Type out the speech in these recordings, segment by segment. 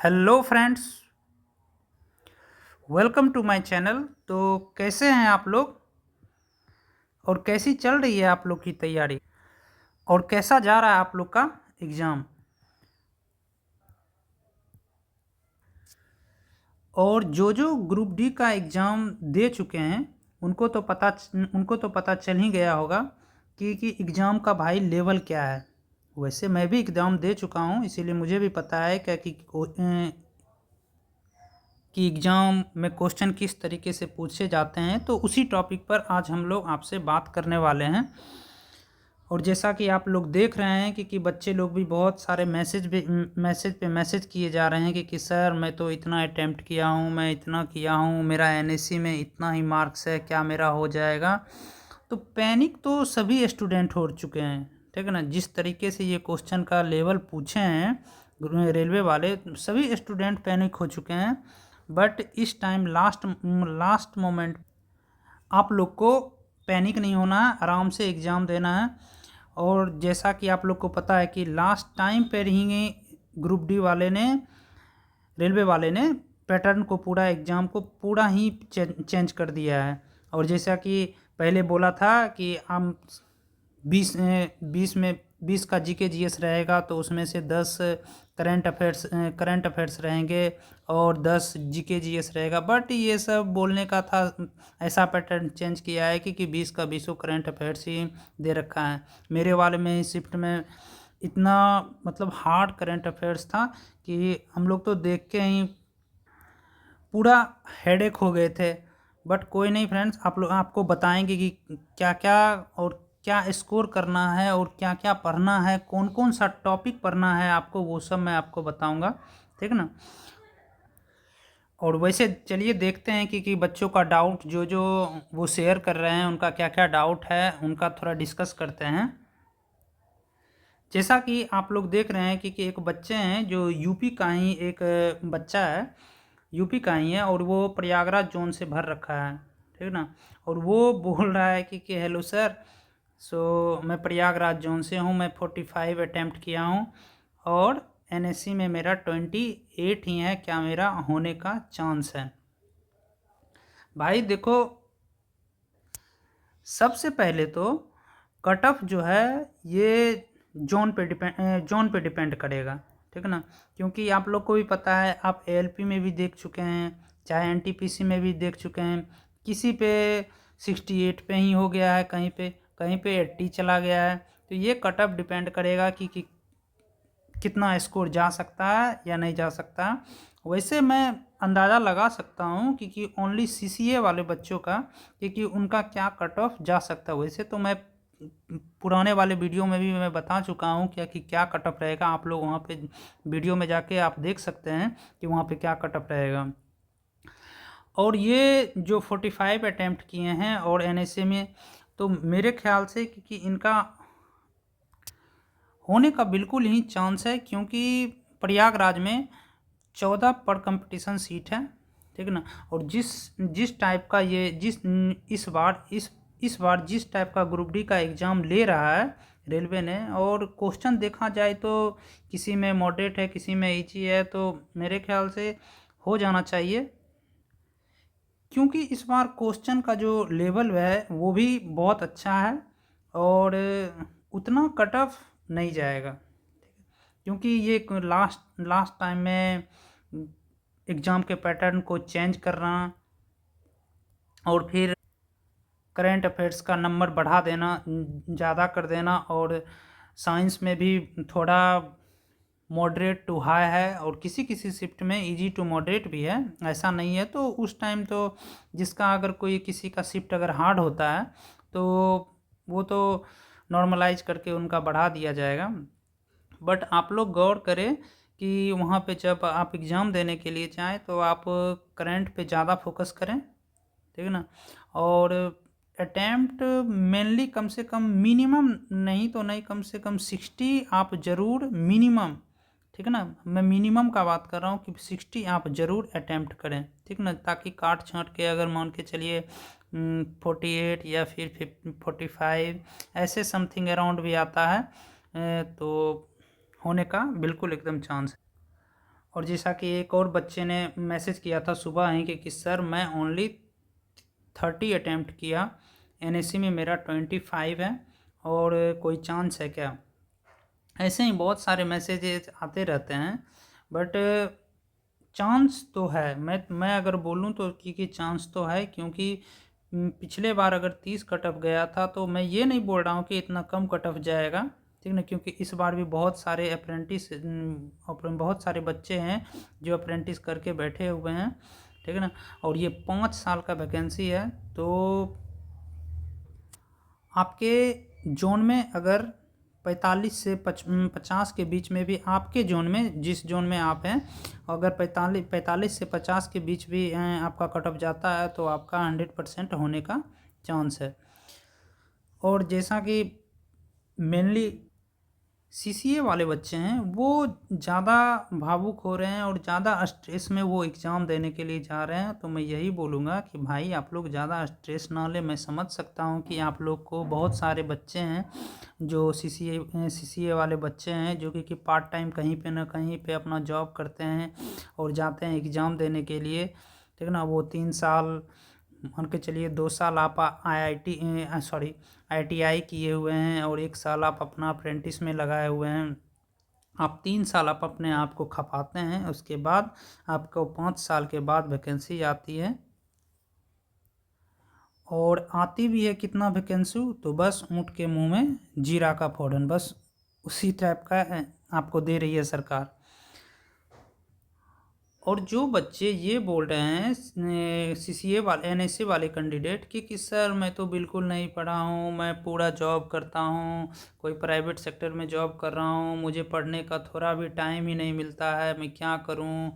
Hello friends, welcome to my channel. तो कैसे हैं आप लोग और कैसी चल रही है आप लोग की तैयारी और कैसा जा रहा है आप लोग का एग्ज़ाम। और जो ग्रुप डी का एग्ज़ाम दे चुके हैं उनको तो पता चल ही गया होगा कि एग्ज़ाम का भाई लेवल क्या है। वैसे मैं भी एग्ज़ाम दे चुका हूँ, इसीलिए मुझे भी पता है कि एग्ज़ाम में क्वेश्चन किस तरीके से पूछे जाते हैं। तो उसी टॉपिक पर आज हम लोग आपसे बात करने वाले हैं। और जैसा कि आप लोग देख रहे हैं कि बच्चे लोग भी बहुत सारे मैसेज किए जा रहे हैं कि सर मैं तो इतना अटैम्प्ट किया हूँ, मैं इतना किया हूँ, मेरा एनएससी में इतना ही मार्क्स है, क्या मेरा हो जाएगा। तो पैनिक तो सभी स्टूडेंट हो चुके हैं, ठीक है ना। जिस तरीके से ये क्वेश्चन का लेवल पूछे हैं रेलवे वाले, सभी स्टूडेंट पैनिक हो चुके हैं। बट इस टाइम लास्ट मोमेंट आप लोग को पैनिक नहीं होना है, आराम से एग्ज़ाम देना है। और जैसा कि आप लोग को पता है कि लास्ट टाइम पर ही ग्रुप डी वाले ने, रेलवे वाले ने पैटर्न को, पूरा एग्ज़ाम को पूरा ही चेंज कर दिया है। और जैसा कि पहले बोला था कि हम 20 का जीके जीएस रहेगा, तो उसमें से 10 करंट अफेयर्स रहेंगे और 10 जीके जीएस रहेगा। बट ये सब बोलने का था, ऐसा पैटर्न चेंज किया है कि 20 का 20 करंट अफेयर्स ही दे रखा है। मेरे वाले में शिफ्ट में इतना मतलब हार्ड करंट अफेयर्स था कि हम लोग तो देख के ही पूरा हेडेक हो गए थे। बट कोई नहीं फ्रेंड्स, आपको बताएंगे कि क्या क्या और क्या स्कोर करना है और क्या क्या पढ़ना है, कौन कौन सा टॉपिक पढ़ना है आपको, वो सब मैं आपको बताऊंगा, ठीक ना। और वैसे चलिए देखते हैं कि बच्चों का डाउट जो वो शेयर कर रहे हैं, उनका क्या क्या डाउट है, उनका थोड़ा डिस्कस करते हैं। जैसा कि आप लोग देख रहे हैं कि एक बच्चे हैं जो यूपी का ही एक बच्चा है, यूपी का ही है, और वो प्रयागराज जोन से भर रखा है, ठीक ना। और वो बोल रहा है कि हेलो सर, सो मैं प्रयागराज जोन से हूँ, मैं 45 अटैम्प्ट किया हूँ और एनएससी में मेरा 28 ही है, क्या मेरा होने का चांस है। भाई देखो, सबसे पहले तो कट ऑफ जो है ये जोन पे डिपेंड करेगा, ठीक है ना। क्योंकि आप लोग को भी पता है, आप एएलपी में भी देख चुके हैं, चाहे एनटीपीसी में भी देख चुके हैं, किसी पे 68 पे ही हो गया है, कहीं पे 80 चला गया है। तो ये कट ऑफ डिपेंड करेगा कि कितना स्कोर जा सकता है या नहीं जा सकता। वैसे मैं अंदाज़ा लगा सकता हूँ कि ओनली सीसीए वाले बच्चों का कि उनका क्या कट ऑफ जा सकता है। वैसे तो मैं पुराने वाले वीडियो में भी मैं बता चुका हूँ क्या कट ऑफ रहेगा। आप लोग वहाँ पे वीडियो में जाके आप देख सकते हैं कि वहाँ पे क्या कट ऑफ रहेगा। और ये जो 45 अटैम्प्ट किए हैं और एनएसए में, तो मेरे ख्याल से कि इनका होने का बिल्कुल ही चांस है, क्योंकि प्रयागराज में 14 पर कंपटीशन सीट है, ठीक है ना। और जिस टाइप का ये इस बार जिस टाइप का ग्रुप डी का एग्ज़ाम ले रहा है रेलवे ने, और क्वेश्चन देखा जाए तो किसी में मॉडरेट है, किसी में इजी है, तो मेरे ख्याल से हो जाना चाहिए। क्योंकि इस बार क्वेश्चन का जो लेवल है वो भी बहुत अच्छा है और उतना कट ऑफ नहीं जाएगा, क्योंकि ये लास्ट टाइम में एग्ज़ाम के पैटर्न को चेंज करना और फिर करंट अफेयर्स का नंबर बढ़ा देना, ज़्यादा कर देना, और साइंस में भी थोड़ा मॉडरेट टू हाई है और किसी किसी शिफ्ट में इजी टू मॉडरेट भी है, ऐसा नहीं है। तो उस टाइम तो जिसका अगर कोई किसी का शिफ्ट अगर हार्ड होता है तो वो तो नॉर्मलाइज करके उनका बढ़ा दिया जाएगा। बट आप लोग गौर करें कि वहाँ पे जब आप एग्ज़ाम देने के लिए जाएँ तो आप करंट पे ज़्यादा फोकस करें, ठीक है ना। और अटैम्प्ट मेनली कम से कम मिनिमम नहीं तो नहीं, कम से कम 60 आप ज़रूर मिनिमम, ठीक है ना। मैं मिनिमम का बात कर रहा हूँ कि 60 आप ज़रूर अटैम्प्ट करें, ठीक ना, ताकि काट छाँट के अगर मान के चलिए 48 या फिर 45 ऐसे समथिंग अराउंड भी आता है, तो होने का बिल्कुल एकदम चांस है। और जैसा कि एक और बच्चे ने मैसेज किया था सुबह ही कि सर मैं ओनली 30 अटैम्प्ट किया, एनएससी में मेरा 25 है और कोई चांस है क्या। ऐसे ही बहुत सारे मैसेजेस आते रहते हैं, बट चांस तो है। मैं अगर बोलूँ तो कि चांस तो है, क्योंकि पिछले बार अगर 30 कट ऑफ गया था, तो मैं ये नहीं बोल रहा हूँ कि इतना कम कट ऑफ जाएगा, ठीक ना, क्योंकि इस बार भी बहुत सारे अप्रेंटिस बहुत सारे बच्चे हैं जो अप्रेंटिस करके बैठे हुए हैं, ठीक है ना। और ये 5 साल का वैकेंसी है, तो आपके जोन में अगर 45 से 50 के बीच में भी, आपके जोन में जिस जोन में आप हैं, अगर 45 से 50 के बीच भी आपका कट ऑफ जाता है तो आपका 100% होने का चांस है। और जैसा कि मेनली सीसीए वाले बच्चे हैं वो ज़्यादा भावुक हो रहे हैं और ज़्यादा स्ट्रेस में वो एग्ज़ाम देने के लिए जा रहे हैं, तो मैं यही बोलूँगा कि भाई आप लोग ज़्यादा स्ट्रेस ना लें। मैं समझ सकता हूँ कि आप लोग को बहुत सारे बच्चे हैं जो सीसीए वाले बच्चे हैं जो कि पार्ट टाइम कहीं पे ना कहीं पे अपना जॉब करते हैं और जाते हैं एग्ज़ाम देने के लिए, ठीक है ना। वो 3 साल मान के चलिए, 2 साल आप आईटीआई किए हुए हैं और 1 साल आप अपना अप्रेंटिस में लगाए हुए हैं। आप 3 साल आप अपने आप को खपाते हैं, उसके बाद आपको 5 साल के बाद वैकेंसी आती है। और आती भी है कितना वैकेंसी, तो बस ऊँट के मुंह में जीरा का फोड़न, बस उसी टाइप का आपको दे रही है सरकार। और जो बच्चे ये बोल रहे हैं सीसीए वाले एनएससी वाले कैंडिडेट कि सर मैं तो बिल्कुल नहीं पढ़ा हूँ, मैं पूरा जॉब करता हूँ, कोई प्राइवेट सेक्टर में जॉब कर रहा हूँ, मुझे पढ़ने का थोड़ा भी टाइम ही नहीं मिलता है, मैं क्या करूँ,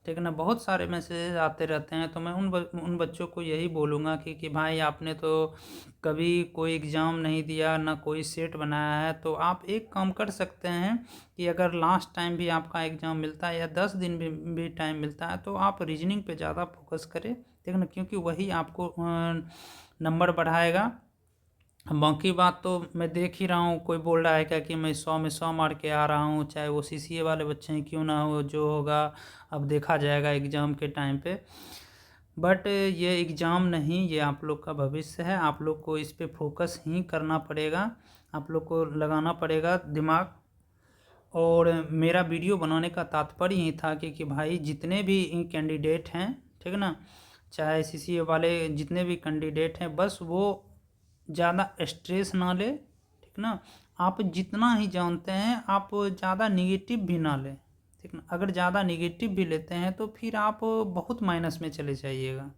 ठीक है ना। बहुत सारे मैसेज आते रहते हैं, तो मैं उन बच्चों को यही बोलूँगा कि भाई आपने तो कभी कोई एग्ज़ाम नहीं दिया, ना कोई सेट बनाया है, तो आप एक काम कर सकते हैं कि अगर लास्ट टाइम भी आपका एग्ज़ाम मिलता है या 10 दिन भी टाइम मिलता है, तो आप रीजनिंग पे ज़्यादा फोकस करें, ठीक है ना, क्योंकि वही आपको नंबर बढ़ाएगा। बाकी बात तो मैं देख ही रहा हूँ, कोई बोल रहा है क्या कि मैं 100 में 100 मार के आ रहा हूँ, चाहे वो सीसीए वाले बच्चे हैं क्यों ना हो, जो होगा अब देखा जाएगा एग्ज़ाम के टाइम पे। बट ये एग्ज़ाम नहीं, ये आप लोग का भविष्य है, आप लोग को इस पे फोकस ही करना पड़ेगा, आप लोग को लगाना पड़ेगा दिमाग। और मेरा वीडियो बनाने का तात्पर्य यही था कि भाई जितने भी कैंडिडेट हैं, ठीक है ना, चाहे सीसीए वाले जितने भी कैंडिडेट हैं, बस वो ज़्यादा स्ट्रेस ना ले, ठीक ना। आप जितना ही जानते हैं आप ज़्यादा निगेटिव भी ना लें, ठीक ना। अगर ज़्यादा निगेटिव भी लेते हैं तो फिर आप बहुत माइनस में चले जाइएगा।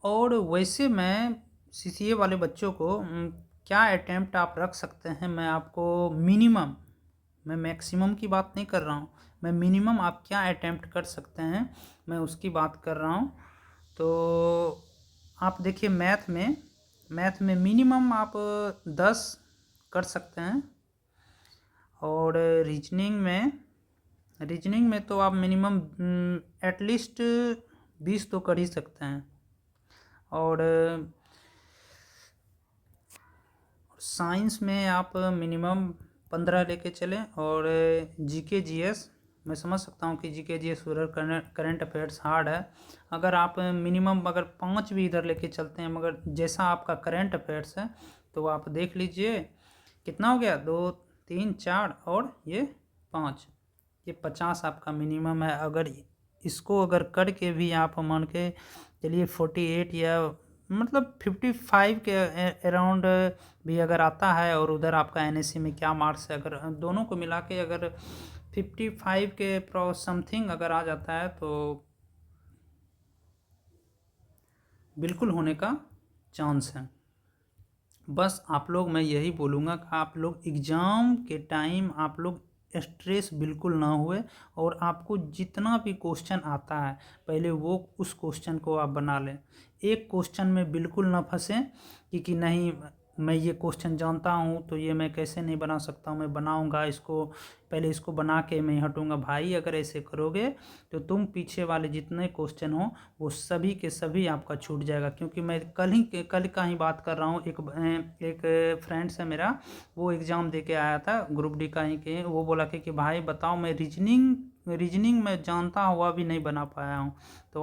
और वैसे मैं सीसीए वाले बच्चों को क्या अटैम्प्ट आप रख सकते हैं, मैं आपको मिनिमम, मैं मैक्सिमम की बात नहीं कर रहा हूँ, मैं मिनिमम आप क्या अटैम्प्ट कर सकते हैं मैं उसकी बात कर रहा हूँ। तो आप देखिए मैथ में मिनिमम आप 10 कर सकते हैं, और रीजनिंग में तो आप मिनिमम एटलीस्ट 20 तो कर ही सकते हैं। और साइंस में आप मिनिमम 15 लेके चलें। और जीके जीएस मैं समझ सकता हूँ कि जीके जीएस उधर करंट अफेयर्स हार्ड है, अगर आप मिनिमम अगर 5 भी इधर लेके चलते हैं, मगर जैसा आपका करंट अफेयर्स है तो आप देख लीजिए कितना हो गया, 2 3 4 और ये 5, ये 50 आपका मिनिमम है। अगर इसको अगर करके भी आप मान के चलिए 48 या मतलब 55 के अराउंड भी अगर आता है, और उधर आपका एनएससी में क्या मार्क्स है, अगर दोनों को मिला के अगर 55 के प्रो समथिंग अगर आ जाता है तो बिल्कुल होने का चांस है। बस आप लोग, मैं यही बोलूँगा कि आप लोग एग्ज़ाम के टाइम आप लोग स्ट्रेस बिल्कुल ना हुए, और आपको जितना भी क्वेश्चन आता है पहले वो उस क्वेश्चन को आप बना लें, एक क्वेश्चन में बिल्कुल ना फंसें कि नहीं मैं ये क्वेश्चन जानता हूँ तो ये मैं कैसे नहीं बना सकता हूँ, मैं बनाऊँगा इसको, पहले इसको बना के मैं हटूँगा। भाई अगर ऐसे करोगे तो तुम पीछे वाले जितने क्वेश्चन हो वो सभी के सभी आपका छूट जाएगा। क्योंकि मैं कल का ही बात कर रहा हूँ, एक फ्रेंड्स है मेरा, वो एग्ज़ाम दे के आया था ग्रुप डी का ही के, वो बोला कि भाई बताओ मैं रीजनिंग मैं जानता हुआ भी नहीं बना पाया हूँ। तो